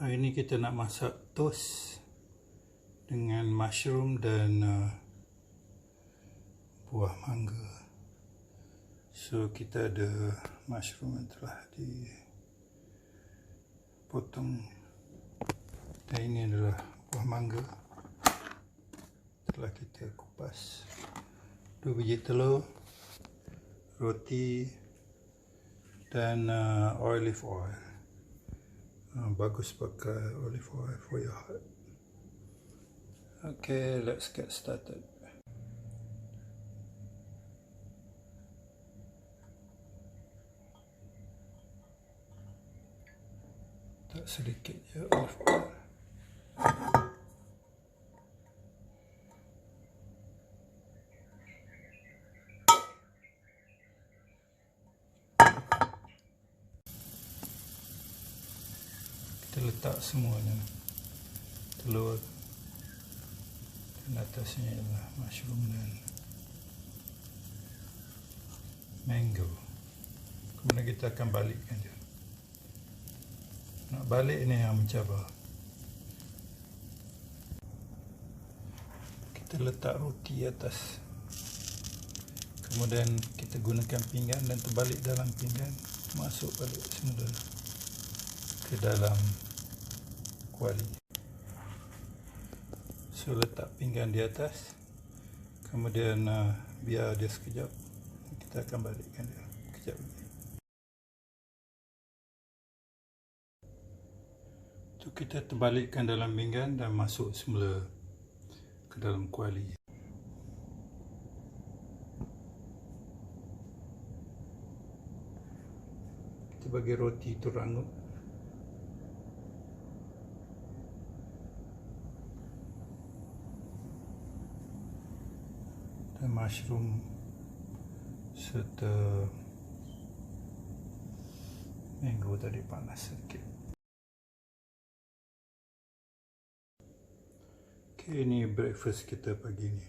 Hari ni kita nak masak toast dengan mushroom dan buah mangga. So kita ada mushroom yang telah dipotong dan ini adalah buah mangga telah kita kupas. 2 biji telur, roti dan olive oil. Bagus pakai olive oil for your heart. Okay, let's get started. Tak sedikit je olive oil. Kita letak semuanya, telur dan atasnya ialah mushroom dan mango. Kemudian kita akan balikkan dia. Nak balik ni yang mencabar. Kita letak roti atas, kemudian kita gunakan pinggan dan terbalik dalam pinggan, masuk balik semula ke dalam kuali. So letak pinggan di atas, kemudian biar dia sekejap, kita akan balikkan dia kejap lagi. So kita terbalikkan dalam pinggan dan masuk semula ke dalam kuali. Kita bagi roti itu rangup. Dan mushroom serta mango tadi panas sedikit. Okay, ini breakfast kita pagi ni.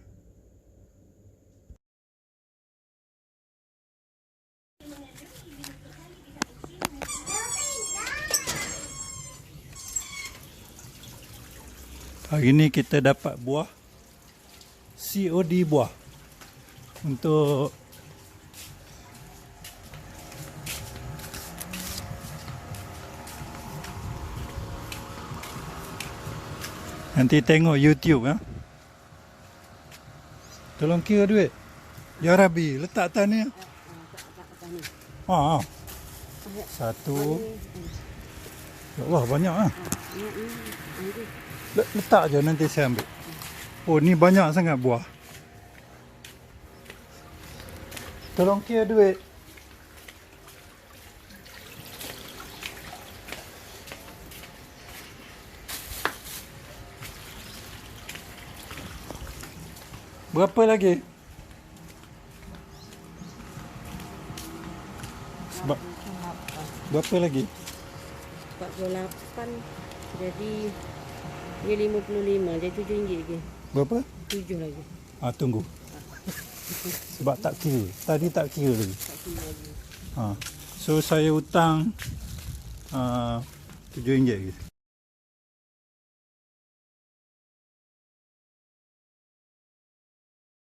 Hari ni kita dapat buah COD buah untuk nanti tengok YouTube ya. Tolong kira duit. Ya Rabbi, letak atas ni. Satu. Ya Allah, banyak ah. Letak je, nanti saya ambil. Oh, ni banyak sangat buah. Tolong kira duit. Berapa lagi? Sebab berapa lagi? 48. Jadi ni 55. Jadi RM7 lagi. Berapa? 7 lagi. Tunggu. Sebab tak kira. Tadi tak kira lagi. Tak kira lagi. So saya hutang RM7 lagi.